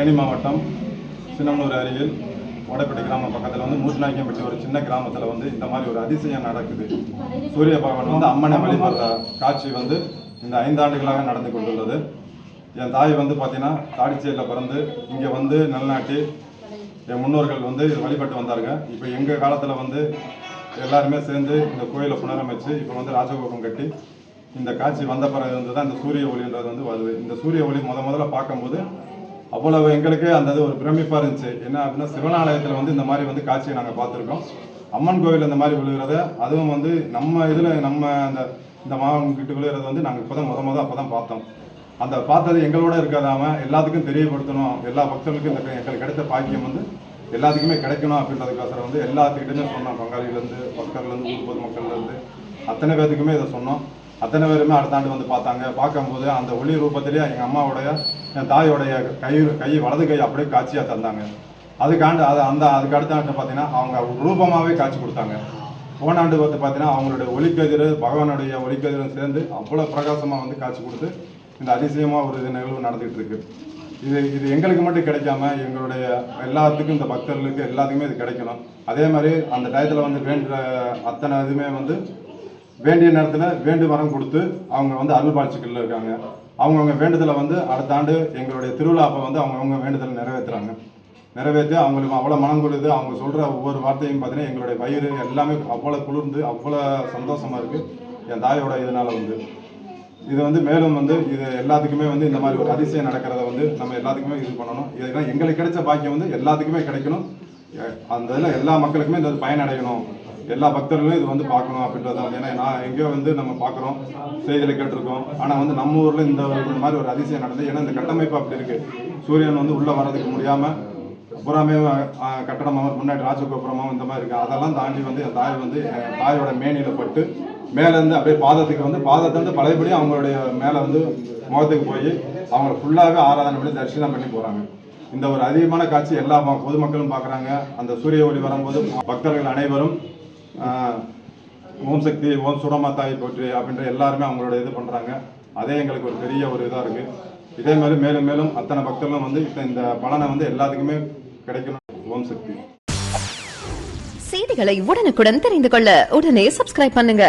தேனி மாவட்டம் சின்னமனூர் அருகில் ஓடப்பட்டி கிராம பக்கத்தில் வந்து மூர்நாயக்கம்பட்டி ஒரு சின்ன கிராமத்தில் வந்து இந்த மாதிரி ஒரு அதிசயம் நடக்குது. சூரிய பகவான் வந்து அம்மனை வழிபடுற காட்சி வந்து இந்த 5 ஆண்டுகளாக நடந்து கொண்டுள்ளது. என் தாய் வந்து பார்த்தீங்கன்னா தாடிச்சேரியில் பிறந்து இங்கே வந்து நிலநாட்டி என் முன்னோர்கள் வந்து வழிபட்டு வந்தாருங்க. இப்போ எங்கள் காலத்தில் வந்து எல்லாருமே சேர்ந்து இந்த கோயிலை புனரமைச்சு இப்போ வந்து ராஜகோபுரம் கட்டி இந்த காட்சி வந்த பிறகு வந்து தான் இந்த சூரிய ஒளின்றது வந்து வருது. இந்த சூரிய ஒளி முதல்ல பார்க்கும்போது அவ்வளவு எங்களுக்கு அந்த இது ஒரு பிரமிப்பாக இருந்துச்சு. என்ன அப்படின்னா சிவனாலயத்தில் வந்து இந்த மாதிரி வந்து காட்சியை நாங்கள் பார்த்துருக்கோம். அம்மன் கோவில் இந்த மாதிரி விழுகிறத, அதுவும் வந்து நம்ம இதில் நம்ம இந்த மாவன் கிட்ட விழுகிறத வந்து நாங்கள் இப்போ தான் அப்போ தான் பார்த்தோம். அந்த பார்த்தது எங்களோட இருக்காதாம எல்லாத்துக்கும் தெரியப்படுத்தணும், எல்லா பக்தர்களுக்கும் இந்த எங்களுக்கு கிடைத்த பாக்கியம் வந்து எல்லாத்துக்குமே கிடைக்கணும் அப்படின்றதுக்கோசரம் வந்து எல்லாத்துக்கிட்டே சொன்னோம். பங்காளிலேருந்து பக்தர்லேருந்து ஊர் பொதுமக்கள்லேருந்து அத்தனை பேருக்குமே இதை சொன்னோம். அத்தனை பேருமே அடுத்த ஆண்டு வந்து பார்த்தாங்க. பார்க்கும்போது அந்த ஒளி ரூபத்திலேயே எங்கள் அம்மாவுடைய என் தாயோடைய கை வலது கை அப்படியே காட்சியாக தந்தாங்க. அதுக்கு அடுத்த ஆண்டு பார்த்தீங்கன்னா அவங்க ரூபமாகவே காட்சி கொடுத்தாங்க. போன ஆண்டு வந்து பார்த்தீங்கன்னா அவங்களுடைய ஒளிக்கதிர் பகவானுடைய ஒளிக்கதிரும் சேர்ந்து அவ்வளோ பிரகாசமாக வந்து காட்சி கொடுத்து இந்த அதிசயமாக ஒரு நிகழ்வு நடந்துகிட்டு இருக்கு. இது எங்களுக்கு மட்டும் கிடைக்காம எங்களுடைய எல்லாத்துக்கும் இந்த பக்தர்களுக்கு எல்லாத்துக்குமே இது கிடைக்கணும். அதே மாதிரி அந்த டயத்தில் வந்து வேண்டுற அத்தனை இதுவுமே வந்து வேண்டிய நேரத்தில் வேண்டு வரம் கொடுத்து அவங்க வந்து அருள் பாட்சிகளில் இருக்காங்க. அவங்கவுங்க வேண்டுதலை வந்து அடுத்த ஆண்டு எங்களுடைய திருவிழா அப்போ வந்து அவங்கவுங்க வேண்டுதலை நிறைவேற்றி அவங்களுக்கு அவ்வளோ மனம் கொடுத்து அவங்க சொல்கிற ஒவ்வொரு வார்த்தையும் பார்த்தீங்கன்னா எங்களுடைய வயிறு எல்லாமே அவ்வளோ குளிர்ந்து அவ்வளோ சந்தோஷமாக இருக்குது. என் தாயோட இதனால் வந்து இது வந்து மேலும் வந்து இது எல்லாத்துக்குமே வந்து இந்த மாதிரி ஒரு அதிசயம் நடக்கிறத வந்து நம்ம எல்லாத்துக்குமே இது பண்ணணும். இதெல்லாம் எங்களுக்கு கிடைச்ச பாக்கியம் வந்து எல்லாத்துக்குமே கிடைக்கணும். அந்த இதில் எல்லா மக்களுக்குமே இந்த பயனடையணும். எல்லா பக்தர்களும் இது வந்து பார்க்கணும் அப்படின்றது வந்து. ஏன்னா நான் எங்கேயோ வந்து நம்ம பார்க்குறோம், செய்தியில் கேட்டிருக்கோம். ஆனால் வந்து நம்ம ஊரில் இந்த மாதிரி ஒரு அதிசயம் நடந்தது. ஏன்னா இந்த கட்டமைப்பு அப்படி இருக்குது. சூரியன் வந்து உள்ளே வர்றதுக்கு முடியாமல் புறாமே கட்டடமாக முன்னாடி ராஜகோபுரமாகவும் இந்த மாதிரி இருக்குது. அதெல்லாம் தாண்டி வந்து என் தாய் வந்து என் தாயோட மேனியில் பட்டு மேலேருந்து அப்படியே பாதத்தை வந்து பழையபடி அவங்களுடைய மேலே வந்து முகத்துக்கு போய் அவங்களை ஃபுல்லாகவே ஆராதனை பண்ணி தரிசனம் பண்ணி போகிறாங்க. இந்த ஒரு அதிகமான காட்சி எல்லா பொதுமக்களும் பார்க்குறாங்க. அந்த சூரிய ஒளி வரும்போது பக்தர்கள் அனைவரும் ஓம் சக்தி ஓம் சுடமாத்தாய் போற்றி அப்படின்ற எல்லாருமே அவங்களோட இது பண்ணுறாங்க. அதே எங்களுக்கு ஒரு பெரிய ஒரு இதாக இருக்குது. இதே மாதிரி மேலும் மேலும் அத்தனை பக்தர்களும் வந்து இந்த பலனை வந்து எல்லாத்துக்குமே கிடைக்கணும். ஓம் சக்தி. செய்திகளை உடனுக்குடன் தெரிந்து கொள்ள உடனே சப்ஸ்கிரைப் பண்ணுங்க.